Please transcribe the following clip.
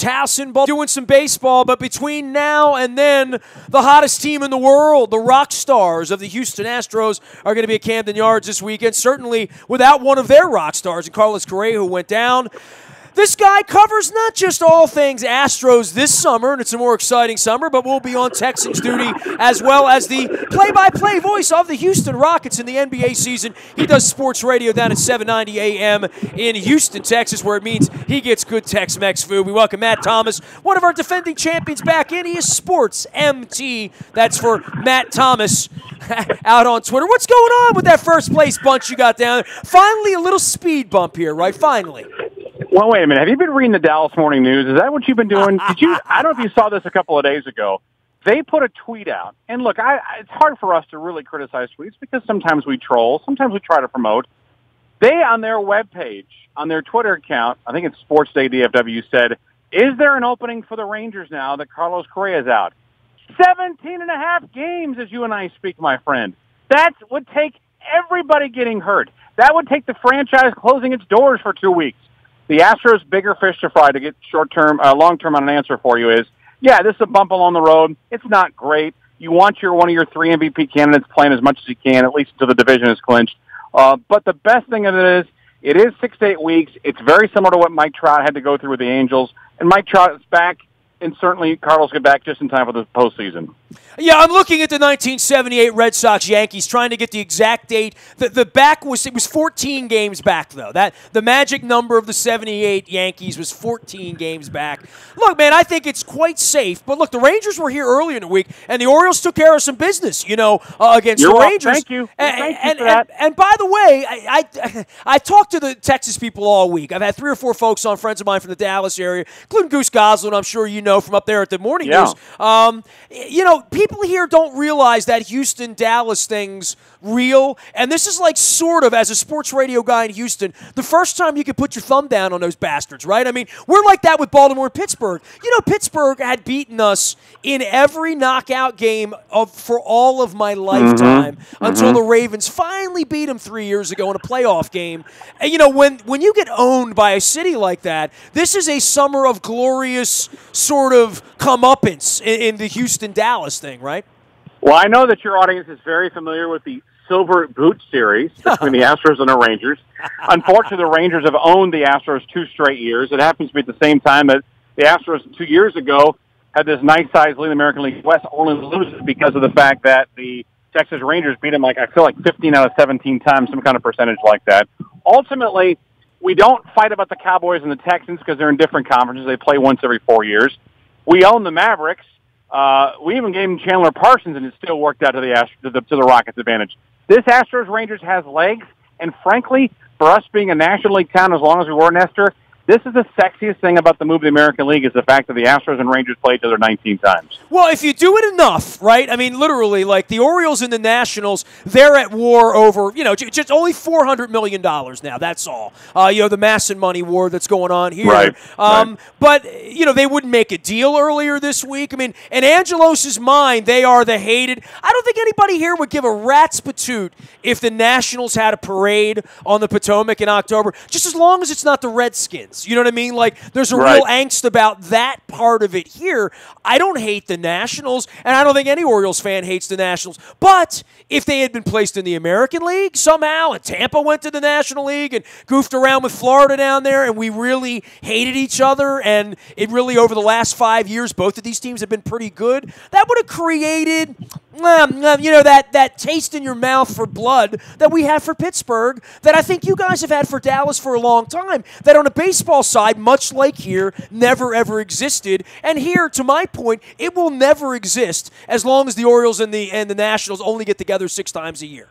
Towson doing some baseball, but between now and then, the hottest team in the world, the rock stars of the Houston Astros, are going to be at Camden Yards this weekend, certainly without one of their rock stars, Carlos Correa, who went down. This guy covers not just all things Astros this summer, and it's a more exciting summer, but we'll be on Texans duty as well as the play-by-play voice of the Houston Rockets in the NBA season. He does sports radio down at 790 AM in Houston, Texas, where it means he gets good Tex-Mex food. We welcome Matt Thomas, one of our defending champions, back in. He is Sports MT. That's for Matt Thomas out on Twitter. What's going on with that first-place bunch you got down there? Finally, a little speed bump here, right? Finally. Well, wait a minute. Have you been reading the Dallas Morning News? Is that what you've been doing? I don't know if you saw this a couple of days ago. They put a tweet out. And look, it's hard for us to really criticize tweets because sometimes we troll. Sometimes we try to promote. They, on their webpage, on their Twitter account, I think it's Sports Day DFW, said, is there an opening for the Rangers now that Carlos Correa is out? 17 and a half games as you and I speak, my friend. That would take everybody getting hurt. That would take the franchise closing its doors for 2 weeks. The Astros' bigger fish to fry to get long-term on an answer for you is, yeah, this is a bump along the road. It's not great. You want one of your 3 MVP candidates playing as much as you can, at least until the division is clinched. But the best thing of it is 6 to 8 weeks. It's very similar to what Mike Trout had to go through with the Angels. And Mike Trout is back, and certainly Carlos get back just in time for the postseason. Yeah, I'm looking at the 1978 Red Sox-Yankees, trying to get the exact date. The back was 14 games back, though. The magic number of the 78 Yankees was 14 games back. Look, man, I think it's quite safe. But look, the Rangers were here earlier in the week, and the Orioles took care of some business, against the Rangers. Thank you. Thank you for that. And by the way, I talked to the Texas people all week. I've had 3 or 4 folks on, friends of mine from the Dallas area, including Goose Goslin, I'm sure you know from up there at the Morning News. People here don't realize that Houston-Dallas thing's real, and this is like sort of, as a sports radio guy in Houston, the first time you could put your thumb down on those bastards, right? I mean, we're like that with Baltimore and Pittsburgh. Pittsburgh had beaten us in every knockout game for all of my lifetime until the Ravens finally beat them 3 years ago in a playoff game. And, when you get owned by a city like that, this is a summer of glorious sort of comeuppance in the Houston-Dallas thing, right? Well, I know that your audience is very familiar with the Silver Boot Series between the Astros and the Rangers. Unfortunately, the Rangers have owned the Astros 2 straight years. It happens to be at the same time that the Astros 2 years ago had this nice-sized lead in the American League West, only loses because of the fact that the Texas Rangers beat them, I feel like 15 out of 17 times, some kind of percentage like that. Ultimately, we don't fight about the Cowboys and the Texans because they're in different conferences. They play once every 4 years. We own the Mavericks. We even gave him Chandler Parsons, and it still worked out to the Rockets' advantage. This Astros-Rangers has legs, and frankly, for us being a National League town as long as we were, Nestor, this is the sexiest thing about the move to the American League is the fact that the Astros and Rangers play each other 19 times. Well, if you do it enough, right? I mean, literally, like the Orioles and the Nationals, they're at war over, just only $400 million now. That's all. The mass and money war that's going on here. Right. But, they wouldn't make a deal earlier this week. I mean, in Angelos' mind, they are the hated. I don't think anybody here would give a rat's patoot if the Nationals had a parade on the Potomac in October, just as long as it's not the Redskins. You know what I mean? Like, there's a real angst about that part of it here. I don't hate the Nationals, and I don't think any Orioles fan hates the Nationals. But if they had been placed in the American League somehow, and Tampa went to the National League and goofed around with Florida down there, and we really hated each other, and it really, over the last 5 years, both of these teams have been pretty good, that would have created, that taste in your mouth for blood that we had for Pittsburgh, that I think you guys have had for Dallas for a long time, that on a baseball side, much like here, never ever existed. And here, to my point, it will never exist as long as the Orioles and the Nationals only get together 6 times a year.